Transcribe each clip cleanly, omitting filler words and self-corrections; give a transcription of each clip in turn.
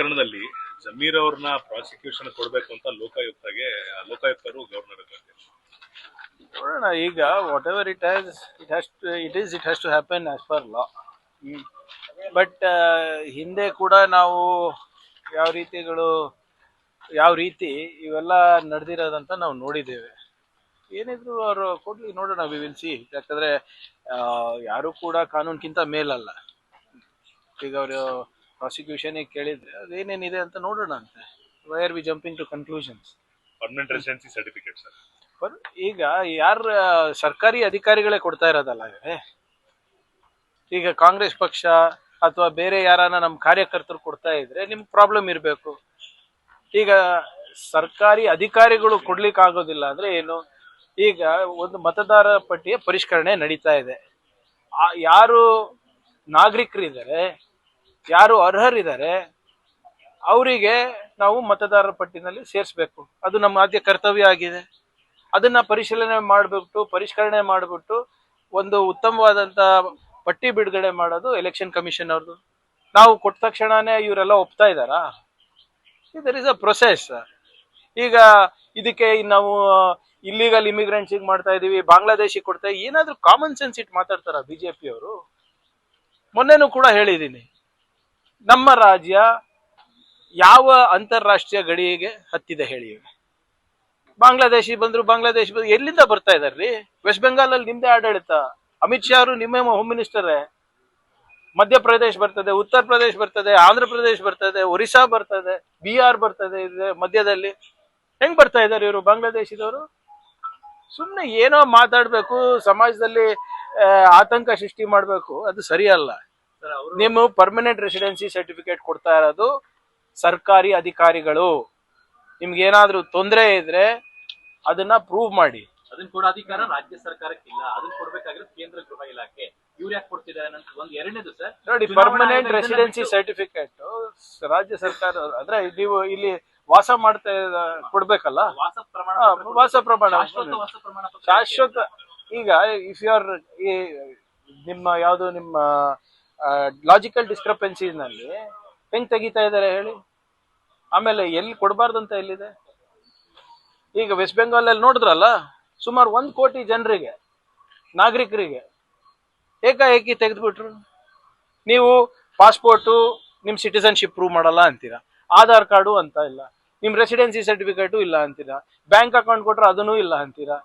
ಪ್ರಕರಣದಲ್ಲಿ ಜಮೀರ್ ಅವ್ರನ್ನ ಪ್ರಾಸಿಕ್ಯೂಷನ್ ಕೊಡ್ಬೇಕು ಅಂತ ಲೋಕಾಯುಕ್ತರು ಗವರ್ನರ್ ನೋಡೋಣ. ಈಗ whatever it has to happen as per law. But ಹಿಂದೆ ಕೂಡ ನಾವು ಯಾವ ರೀತಿ ಇವೆಲ್ಲ ನಡೆದಿರೋದಂತ ನಾವು ನೋಡಿದ್ದೇವೆ. ಏನಿದ್ರು ಅವರು ಕೊಡ್ಲಿ, ನೋಡೋಣ, ವಿ ವಿಲ್ ಸಿ. ಯಾಕಂದ್ರೆ ಯಾರು ಕೂಡ ಕಾನೂನ್ಗಿಂತ ಮೇಲಲ್ಲ. ಈಗ ಅವರು ಪ್ರಾಸಿಕ್ಯೂಷನ್ ಕೇಳಿದ್ರೆ ಅದೇನೇನಿದೆ ಅಂತ ನೋಡೋಣ ಅಂತೆ. Why are we jumping to conclusions? Permanent residency certificate sir ಈಗ ಯಾರ ಸರ್ಕಾರಿ ಅಧಿಕಾರಿಗಳೇ ಕೊಡ್ತಾ ಇರೋದಲ್ಲ. ಈಗ ಕಾಂಗ್ರೆಸ್ ಪಕ್ಷ ಅಥವಾ ಬೇರೆ ಯಾರನ್ನ ನಮ್ಮ ಕಾರ್ಯಕರ್ತರು ಕೊಡ್ತಾ ಇದ್ರೆ ನಿಮ್ಗೆ ಪ್ರಾಬ್ಲಮ್ ಇರಬೇಕು. ಈಗ ಸರ್ಕಾರಿ ಅಧಿಕಾರಿಗಳು ಕೊಡ್ಲಿಕ್ಕೆ ಆಗೋದಿಲ್ಲ ಅಂದ್ರೆ ಏನು? ಈಗ ಒಂದು ಮತದಾರ ಪಟ್ಟಿಯ ಪರಿಷ್ಕರಣೆ ನಡೀತಾ ಇದೆ. ಯಾರು ನಾಗರಿಕರಿದ್ದಾರೆ, ಯಾರು ಅರ್ಹರಿದ್ದಾರೆ, ಅವರಿಗೆ ನಾವು ಮತದಾರರ ಪಟ್ಟಿನಲ್ಲಿ ಸೇರಿಸ್ಬೇಕು. ಅದು ನಮ್ಮ ಆದ್ಯ ಕರ್ತವ್ಯ ಆಗಿದೆ. ಅದನ್ನ ಪರಿಷ್ಕರಣೆ ಮಾಡಿಬಿಟ್ಟು ಒಂದು ಉತ್ತಮವಾದಂತ ಪಟ್ಟಿ ಬಿಡುಗಡೆ ಮಾಡೋದು ಎಲೆಕ್ಷನ್ ಕಮಿಷನ್ ಅವ್ರದ್ದು. ನಾವು ಕೊಟ್ಟ ತಕ್ಷಣನೇ ಇವರೆಲ್ಲ ಒಪ್ತಾ ಇದ್ದಾರಾ? There is a process. ಈಗ ಇದಕ್ಕೆ ನಾವು ಇಲ್ಲಿಗಲ್ ಇಮಿಗ್ರೆಂಟ್ಸಿಗೆ ಮಾಡ್ತಾ ಇದೀವಿ, ಬಾಂಗ್ಲಾದೇಶಿಗೆ ಕೊಡ್ತಾ, ಏನಾದ್ರೂ ಕಾಮನ್ ಸೆನ್ಸ್ ಇಟ್ಟು ಮಾತಾಡ್ತಾರ ಬಿಜೆಪಿ ಅವರು? ಮೊನ್ನೆನೂ ಕೂಡ ಹೇಳಿದ್ದೀನಿ, ನಮ್ಮ ರಾಜ್ಯ ಯಾವ ಅಂತಾರಾಷ್ಟ್ರೀಯ ಗಡಿಗೆ ಹತ್ತಿದೆ ಹೇಳಿ? ಬಾಂಗ್ಲಾದೇಶಿ ಬಂದ್ರು, ಎಲ್ಲಿಂದ ಬರ್ತಾ ಇದಾರ್ರಿ? ವೆಸ್ಟ್ ಬೆಂಗಾಲ್ ಅಲ್ಲಿ ನಿಮ್ದೇ ಆಡಳಿತ. ಅಮಿತ್ ಶಾ ಅವರು ನಿಮ್ಮ ಹೋಮ್ ಮಿನಿಸ್ಟರೇ. ಮಧ್ಯಪ್ರದೇಶ್ ಬರ್ತದೆ, ಉತ್ತರ ಪ್ರದೇಶ್ ಬರ್ತದೆ, ಆಂಧ್ರ ಪ್ರದೇಶ್ ಬರ್ತದೆ, ಒರಿಸ್ಸಾ ಬರ್ತದೆ, ಬಿಹಾರ್ ಬರ್ತದೆ. ಮಧ್ಯದಲ್ಲಿ ಹೆಂಗ್ ಬರ್ತಾ ಇದಾರೆ ಇವರು ಬಾಂಗ್ಲಾದೇಶಿದವರು? ಸುಮ್ನೆ ಏನೋ ಮಾತಾಡ್ಬೇಕು, ಸಮಾಜದಲ್ಲಿ ಆತಂಕ ಸೃಷ್ಟಿ ಮಾಡ್ಬೇಕು, ಅದು ಸರಿಯಲ್ಲ. ನಿಮ್ಮ ಪರ್ಮನೆಂಟ್ ರೆಸಿಡೆನ್ಸಿ ಸರ್ಟಿಫಿಕೇಟ್ ಕೊಡ್ತಾ ಇರೋದು ಸರ್ಕಾರಿ ಅಧಿಕಾರಿಗಳು. ನಿಮ್ಗೆ ಏನಾದ್ರೂ ತೊಂದರೆ ಇದ್ರೆ ಅದನ್ನ ಪ್ರೂವ್ ಮಾಡಿ. ಅದನ್ನ ಕೊಡೋ ಅಧಿಕಾರ ರಾಜ್ಯ ಸರ್ಕಾರಕ್ಕೆ ಇಲ್ಲ. ಅದನ್ನ ಕೊಡ್ಬೇಕಾಗಿರೋದು ಕೇಂದ್ರ ಗೃಹ ಇಲಾಖೆ. ಇವ್ರು ಯಾಕೆ ಕೊಡ್ತಿದ್ದಾರೆ ಅಂತ ಒಂದು. ಎರಡನೇದು ಸರ್, ನೋಡಿ, ಪರ್ಮನೆಂಟ್ ರೆಸಿಡೆನ್ಸಿ ಸರ್ಟಿಫಿಕೇಟ್ ರಾಜ್ಯ ಸರ್ಕಾರ ಅಂದ್ರೆ ನೀವು ಇಲ್ಲಿ ವಾಸ ಮಾಡ್ತಾ ಕೊಡ್ಬೇಕಲ್ಲ, ವಾಸ ಪ್ರಮಾಣ ಶಾಶ್ವತ. ಈಗ ಇಫ್ ಯು ಆರ್ ನಿಮ್ಮ ಲಾಜಿಕಲ್ ಡಿಸ್ಕ್ರಪೆನ್ಸೀಸ್ ನಲ್ಲಿ ಹೆಂಗ್ ತೆಗಿತಾ ಇದಾರೆ ಹೇಳಿ? ಆಮೇಲೆ ಎಲ್ಲಿ ಕೊಡಬಾರ್ದಂತ ಎಲ್ಲಿದೆ? ಈಗ ವೆಸ್ಟ್ ಬೆಂಗಾಲ್ ಅಲ್ಲಿ ನೋಡಿದ್ರಲ್ಲ, ಸುಮಾರು 1 ಕೋಟಿ ಜನರಿಗೆ, ನಾಗರಿಕರಿಗೆ ಏಕಾಏಕಿ ತೆಗೆದ್ಬಿಟ್ರು. ನೀವು ಪಾಸ್ಪೋರ್ಟು, ನಿಮ್ ಸಿಟಿಸನ್ಶಿಪ್ ಪ್ರೂವ್ ಮಾಡಲ್ಲ ಅಂತೀರಾ, ಆಧಾರ್ ಕಾರ್ಡು ಅಂತ ಇಲ್ಲ, ನಿಮ್ ರೆಸಿಡೆನ್ಸಿ ಸರ್ಟಿಫಿಕೇಟು ಇಲ್ಲ ಅಂತೀರಾ, ಬ್ಯಾಂಕ್ ಅಕೌಂಟ್ ಕೊಟ್ರೆ ಅದನ್ನೂ ಇಲ್ಲ ಅಂತೀರಾ.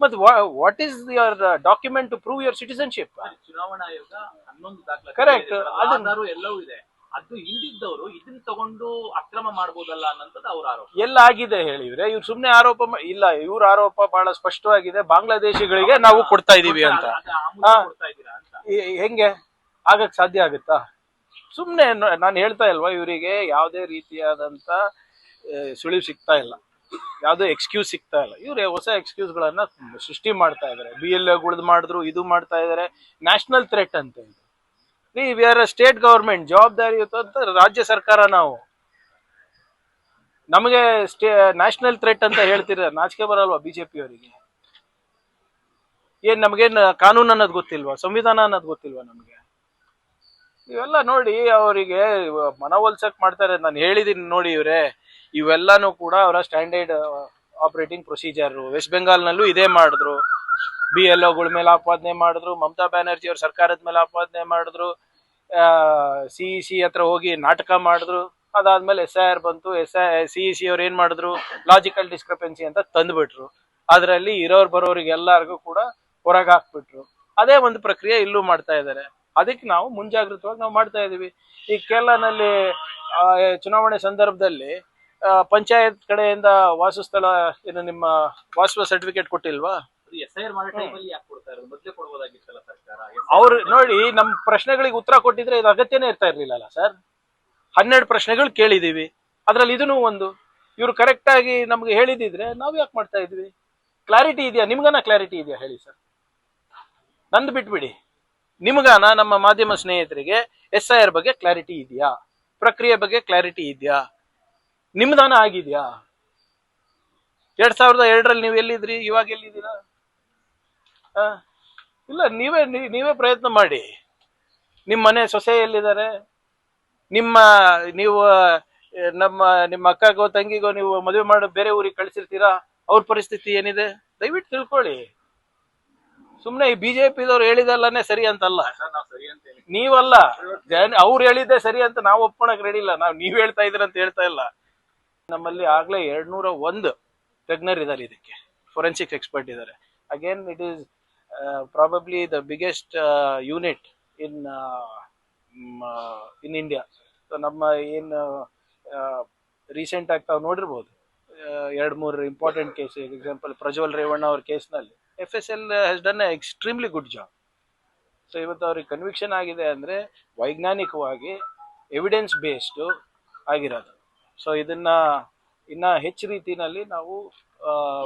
ಮತ್ತೆ what is your document to prove your citizenship? ಚುನಾವಣಾ ಆಯೋಗ 11 ದಾಖಲೆ ಕರೆಕ್ಟ್, ಆಧಾರು ಎಲ್ಲವೂ ಇದೆ. ಅದು ಇಲ್ದಿದ್ದವರು ಇದನ್ನ ತಗೊಂಡು ಅಕ್ರಮ ಮಾಡಬಹುದಲ್ಲ ಅನ್ನೋದು ಅವ್ರ ಆರೋಪ. ಎಲ್ಲ ಆಗಿದೆ ಹೇಳಿದ್ರೆ ಇವ್ರು ಸುಮ್ನೆ ಆರೋಪ ಇಲ್ಲ. ಇವ್ರ ಆರೋಪ ಬಹಳ ಸ್ಪಷ್ಟವಾಗಿದೆ, ಬಾಂಗ್ಲಾದೇಶಿಗಳಿಗೆ ನಾವು ಕೊಡ್ತಾ ಇದೀವಿ ಅಂತ. ಹೆಂಗೆ ಆಗಕ್ ಸಾಧ್ಯ ಆಗುತ್ತಾ? ಸುಮ್ನೆ ನಾನು ಹೇಳ್ತಾ ಇಲ್ವಾ, ಇವರಿಗೆ ಯಾವುದೇ ರೀತಿಯಾದಂತ ಸುಳಿವು ಸಿಗ್ತಾ ಇಲ್ಲ, ಯಾವುದೇ ಎಕ್ಸ್ಕ್ಯೂಸ್ ಸಿಗ್ತಾ ಇಲ್ಲ. ಇವ್ರೆ ಹೊಸ ಎಕ್ಸ್ಕ್ಯೂಸ್ ಗಳನ್ನ ಸೃಷ್ಟಿ ಮಾಡ್ತಾ ಇದಾರೆ. BLOಗಳದ್ದು ಮಾಡಿದ್ರು, ಇದು ಮಾಡ್ತಾ ಇದಾರೆ. ನ್ಯಾಷನಲ್ ಥ್ರೆಟ್ ಅಂತ ಇದೆ. ವಿ ಆರ್ ಸ್ಟೇಟ್ ಗವರ್ಮೆಂಟ್, ಜವಾಬ್ದಾರಿ ಅಂತ ರಾಜ್ಯ ಸರ್ಕಾರ. ನಾವು ನಮಗೆ ನ್ಯಾಷನಲ್ ಥ್ರೆಟ್ ಅಂತ ಹೇಳ್ತಿರ, ನಾಚಿಕೆ ಬರಲ್ವಾ ಬಿಜೆಪಿ ಅವರಿಗೆ? ನಮಗೇನ್ ಕಾನೂನು ಅನ್ನೋದು ಗೊತ್ತಿಲ್ವಾ? ಸಂವಿಧಾನ ಅನ್ನೋದು ಗೊತ್ತಿಲ್ವಾ ನಮ್ಗೆ? ಇವೆಲ್ಲ ನೋಡಿ ಅವರಿಗೆ ಮನವೊಲ್ಸಕ್ ಮಾಡ್ತಾರೆ. ನಾನು ಹೇಳಿದೀನಿ ನೋಡಿ, ಇವೆಲ್ಲಾನು ಕೂಡ ಅವರ standard operating procedure. West Bengal ನಲ್ಲೂ ಇದೇ ಮಾಡಿದ್ರು. BLOಗಳ ಮೇಲೆ ಆಪಾದನೆ ಮಾಡಿದ್ರು, ಮಮತಾ ಬ್ಯಾನರ್ಜಿ ಅವ್ರ ಸರ್ಕಾರದ ಮೇಲೆ ಆಪಾದನೆ ಮಾಡಿದ್ರು, CEC ಹತ್ರ ಹೋಗಿ ನಾಟಕ ಮಾಡಿದ್ರು. ಅದಾದ್ಮೇಲೆ SIR ಬಂತು. CEC ಅವ್ರು ಏನ್ ಮಾಡಿದ್ರು, ಲಾಜಿಕಲ್ ಡಿಸ್ಕ್ರಪೆನ್ಸಿ ಅಂತ ತಂದ್ಬಿಟ್ರು. ಅದರಲ್ಲಿ ಇರೋರು ಬರೋರಿಗೆ ಎಲ್ಲಾರ್ಗು ಕೂಡ ಹೊರಗೆ ಹಾಕ್ಬಿಟ್ರು. ಅದೇ ಒಂದು ಪ್ರಕ್ರಿಯೆ ಇಲ್ಲೂ ಮಾಡ್ತಾ ಇದ್ದಾರೆ. ಅದಕ್ಕೆ ನಾವು ಮುಂಜಾಗ್ರತವಾಗಿ ನಾವು ಮಾಡ್ತಾ ಇದೀವಿ. ಈ ಕೇರಳನಲ್ಲಿ ಚುನಾವಣೆ ಸಂದರ್ಭದಲ್ಲಿ ಪಂಚಾಯತ್ ಕಡೆಯಿಂದ ವಾಸಸ್ಥಳ ಏನು ನಿಮ್ಮ ವಾಸುವ ಸರ್ಟಿಫಿಕೇಟ್ ಕೊಟ್ಟಿಲ್ವಾ? ಅವ್ರು ನೋಡಿ, ನಮ್ಮ ಪ್ರಶ್ನೆಗಳಿಗೆ ಉತ್ತರ ಕೊಟ್ಟಿದ್ರೆ ಇದು ಅಗತ್ಯನೇ ಇರ್ತಾ ಇರ್ಲಿಲ್ಲ ಸರ್. 12 ಪ್ರಶ್ನೆಗಳು ಕೇಳಿದೀವಿ, ಅದ್ರಲ್ಲಿ ಇದನ್ನು ಒಂದು. ಇವ್ರು ಕರೆಕ್ಟ್ ಆಗಿ ನಮ್ಗೆ ಹೇಳಿದಿದ್ರೆ ನಾವ್ ಯಾಕೆ ಮಾಡ್ತಾ ಇದ್ವಿ? ಕ್ಲಾರಿಟಿ ಇದೆಯಾ ನಿಮ್ಗನ? ಕ್ಲಾರಿಟಿ ಇದೆಯಾ ಹೇಳಿ ಸರ್? ನಂದು ಬಿಟ್ಬಿಡಿ, ನಿಮ್ಗಾನ ನಮ್ಮ ಮಾಧ್ಯಮ ಸ್ನೇಹಿತರಿಗೆ SIR ಬಗ್ಗೆ ಕ್ಲಾರಿಟಿ ಇದೆಯಾ? ಪ್ರಕ್ರಿಯೆ ಬಗ್ಗೆ ಕ್ಲಾರಿಟಿ ಇದೆಯಾ? ನಿಮ್ದಾನ ಆಗಿದ್ಯಾ? 2002ರಲ್ಲಿ ನೀವು ಎಲ್ಲಿದ್ರಿ, ಇವಾಗ ಎಲ್ಲಿದ್ದೀರಾ? ಇಲ್ಲ, ನೀವೇ ಪ್ರಯತ್ನ ಮಾಡಿ. ನಿಮ್ಮ ಮನೆ ಸೊಸೆ ಎಲ್ಲಿದ್ದಾರೆ? ನೀವು ನಿಮ್ಮ ಅಕ್ಕಗೋ ತಂಗಿಗೋ ನೀವು ಮದುವೆ ಮಾಡಿ ಬೇರೆ ಊರಿಗೆ ಕಳಿಸಿರ್ತೀರಾ, ಅವ್ರ ಪರಿಸ್ಥಿತಿ ಏನಿದೆ ದಯವಿಟ್ಟು ತಿಳ್ಕೊಳ್ಳಿ. ಸುಮ್ನೆ ಈ ಬಿಜೆಪಿದವ್ರು ಹೇಳಿದಲ್ಲೇ ಸರಿ ಅಂತಲ್ಲ, ನಾವು ಸರಿ ಅಂತ ಹೇಳಿ ನೀವಲ್ಲ ಅವ್ರು ಹೇಳಿದ್ದೆ ಸರಿ ಅಂತ ನಾವು ಒಪ್ಕೊಳಕ್ ರೆಡಿ ಇಲ್ಲ. ನೀವ್ ಹೇಳ್ತಾ ಇದ್ರ ಅಂತ ಹೇಳ್ತಾ ಇಲ್ಲ. ನಮ್ಮಲ್ಲಿ ಆಗ್ಲೇ 201 ತಜ್ಞರು ಇದ್ದಾರೆ, ಇದಕ್ಕೆ ಫೊರೆನ್ಸಿಕ್ ಎಕ್ಸ್ಪರ್ಟ್ ಇದ್ದಾರೆ. Again it is probably the biggest unit in India. So ನಮ್ಮ ಏನು ರೀಸೆಂಟ್ ಆಗಿ ತಾವು ನೋಡಿರ್ಬೋದು, 2-3 important case. Example Prajwal Revanna ಅವ್ರ ಕೇಸ್ನಲ್ಲಿ FSL has done A extremely good job. So ಇವತ್ತು ಅವ್ರಿಗೆ ಕನ್ವಿಕ್ಷನ್ ಆಗಿದೆ ಅಂದರೆ ವೈಜ್ಞಾನಿಕವಾಗಿ ಎವಿಡೆನ್ಸ್ ಬೇಸ್ಡ್ ಆಗಿರೋದು. ಸೊ ಇದನ್ನ ಇನ್ನ ಹೆಚ್ಚು ರೀತಿನಲ್ಲಿ ನಾವು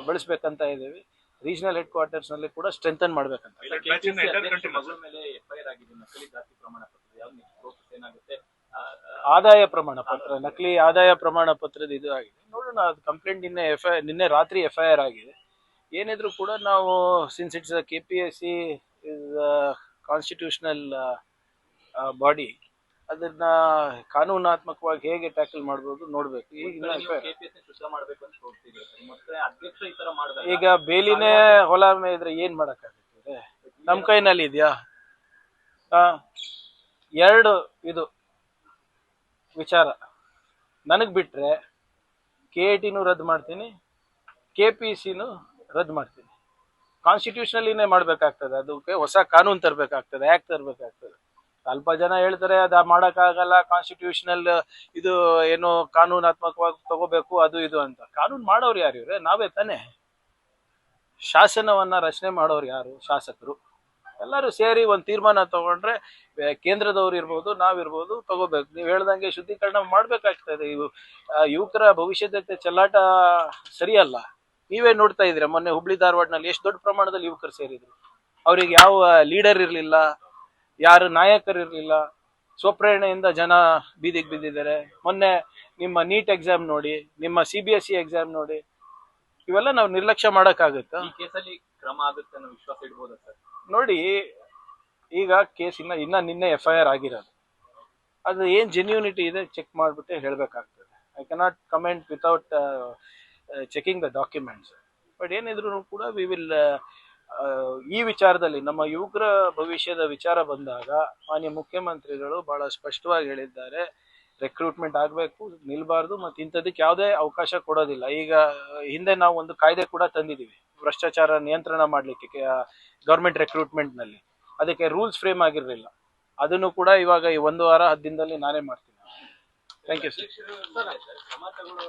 ಬಳಸ್ಬೇಕಂತ ಇದ್ದೀವಿ. ರೀಜನಲ್ ಹೆಡ್ ಕ್ವಾರ್ಟರ್ಸ್ ನಲ್ಲಿ ಕೂಡ ಸ್ಟ್ರೆಂಥನ್ ಮಾಡ್ಬೇಕಂತ. ಮಗಳ ಮೇಲೆ FIR ಆಗಿದೆ, ನಕಲಿ ಜಾತಿ ಪ್ರಮಾಣ ಪತ್ರ, ಯಾವ ಪ್ರೋಸೆಸ್ ಏನಾಗುತ್ತೆ? ಆದಾಯ ಪ್ರಮಾಣ ಪತ್ರ, ನಕಲಿ ಆದಾಯ ಪ್ರಮಾಣ ಪತ್ರದ ಇದು ಆಗಿದೆ. ನೋಡೋಣ, ಅದು ಕಂಪ್ಲೇಂಟ್ ನಿನ್ನೆ ರಾತ್ರಿ FIR ಆಗಿದೆ. ಏನಿದ್ರು ಕೂಡ ನಾವು since it's KPSC is constitutional body, ಅದನ್ನ ಕಾನೂನಾತ್ಮಕವಾಗಿ ಹೇಗೆ ಟ್ಯಾಕಲ್ ಮಾಡ್ಬೋದು ನೋಡ್ಬೇಕು. ಈಗ ಬೇಲಿನೇ ಹೊಲ ಇದ್ರೆ ಏನ್ ಮಾಡಕ್ಕಾಗುತ್ತೆ? ನಮ್ ಕೈನಲ್ಲಿ ಇದೆಯಾ? ಎರಡು ಇದು ವಿಚಾರ ನನಗ್ ಬಿಟ್ರೆ KATನೂ ರದ್ದು ಮಾಡ್ತೀನಿ, KPCನೂ ರದ್ದು ಮಾಡ್ತೀನಿ. ಕಾನ್ಸ್ಟಿಟ್ಯೂಷನಲ್ಲಿನೇ ಮಾಡ್ಬೇಕಾಗ್ತದೆ, ಅದಕ್ಕೆ ಹೊಸ ಕಾನೂನು ತರಬೇಕಾಗ್ತದೆ, ಆಕ್ಟ್ ತರಬೇಕಾಗ್ತದೆ. ಸ್ವಲ್ಪ ಜನ ಹೇಳ್ತಾರೆ ಅದ ಮಾಡಕ್ಕಾಗಲ್ಲ, ಕಾನ್ಸ್ಟಿಟ್ಯೂಷನಲ್ ಇದು ಏನು ಕಾನೂನಾತ್ಮಕವಾಗಿ ತಗೋಬೇಕು ಅದು ಇದು ಅಂತ. ಕಾನೂನು ಮಾಡೋರು ಯಾರು ಇವ್ರೆ? ನಾವೇ ತಾನೇ. ಶಾಸನವನ್ನ ರಚನೆ ಮಾಡೋರು ಯಾರು? ಶಾಸಕರು. ಎಲ್ಲರೂ ಸೇರಿ ಒಂದು ತೀರ್ಮಾನ ತಗೊಂಡ್ರೆ ಕೇಂದ್ರದವ್ರು ಇರ್ಬೋದು, ನಾವಿರ್ಬೋದು, ತಗೋಬೇಕು. ನೀವು ಹೇಳ್ದಂಗೆ ಶುದ್ಧೀಕರಣ ಮಾಡ್ಬೇಕಾಗ್ತದೆ. ಯುವಕರ ಭವಿಷ್ಯದ ಚೆಲ್ಲಾಟ ಸರಿಯಲ್ಲ. ನೀವೇ ನೋಡ್ತಾ ಇದ್ದೀರಾ, ಮೊನ್ನೆ ಹುಬ್ಳಿ ಧಾರವಾಡನಲ್ಲಿ ಎಷ್ಟು ದೊಡ್ಡ ಪ್ರಮಾಣದಲ್ಲಿ ಯುವಕರು ಸೇರಿದ್ರು. ಅವ್ರಿಗೆ ಯಾವ ಲೀಡರ್ ಇರಲಿಲ್ಲ, ಯಾರು ನಾಯಕರಿರ್ಲಿಲ್ಲ. ಸ್ವಪ್ರೇರಣೆಯಿಂದ ಜನ ಬೀದಿಗೆ ಬಿದ್ದಿದ್ದಾರೆ. ಮೊನ್ನೆ ನಿಮ್ಮ ನೀಟ್ ಎಕ್ಸಾಮ್ ನೋಡಿ, ನಿಮ್ಮ CBSE ಎಕ್ಸಾಮ್ ನೋಡಿ, ಇವೆಲ್ಲ ನಾವು ನಿರ್ಲಕ್ಷ್ಯ ಮಾಡಕ್ಕಾಗುತ್ತಾ? ಈ ಕೇಸಲ್ಲಿ ಕ್ರಮ ಆಗುತ್ತೆ ಅನ್ನೋ ವಿಶ್ವಾಸ ಇಡ್ಬೋದಾ ಸರ್? ನೋಡಿ, ಈಗ ಕೇಸ್ ಇನ್ನ ನಿನ್ನೆ FIR ಆಗಿರೋದು. ಅದು ಏನ್ ಜೆನ್ಯೂನಿಟಿ ಇದೆ ಚೆಕ್ ಮಾಡ್ಬಿಟ್ಟೆ ಹೇಳ್ಬೇಕಾಗ್ತದೆ. I cannot comment without checking the documents. But ಏನಿದ್ರು ಕೂಡ ವಿ ವಿಲ್ ಈ ವಿಚಾರದಲ್ಲಿ ನಮ್ಮ ಯುವಕರ ಭವಿಷ್ಯದ ವಿಚಾರ ಬಂದಾಗ ಮಾನ್ಯ ಮುಖ್ಯಮಂತ್ರಿಗಳು ಬಹಳ ಸ್ಪಷ್ಟವಾಗಿ ಹೇಳಿದ್ದಾರೆ, ರೆಕ್ರೂಟ್ಮೆಂಟ್ ಆಗಬೇಕು, ನಿಲ್ಬಾರ್ದು, ಮತ್ತು ಇಂಥದಕ್ಕೆ ಯಾವುದೇ ಅವಕಾಶ ಕೊಡೋದಿಲ್ಲ. ಈಗ ಹಿಂದೆ ನಾವು ಒಂದು ಕಾಯ್ದೆ ಕೂಡ ತಂದಿದ್ದೀವಿ ಭ್ರಷ್ಟಾಚಾರ ನಿಯಂತ್ರಣ ಮಾಡಲಿಕ್ಕೆ ಗೌರ್ಮೆಂಟ್ ರೆಕ್ರೂಟ್ಮೆಂಟ್ನಲ್ಲಿ. ಅದಕ್ಕೆ ರೂಲ್ಸ್ ಫ್ರೇಮ್ ಆಗಿರಲಿಲ್ಲ. ಅದನ್ನು ಕೂಡ ಇವಾಗ ಈ 1 ವಾರ 10 ದಿನದಲ್ಲಿ ನಾನೇ ಮಾಡ್ತೀನಿ. Thank you sir.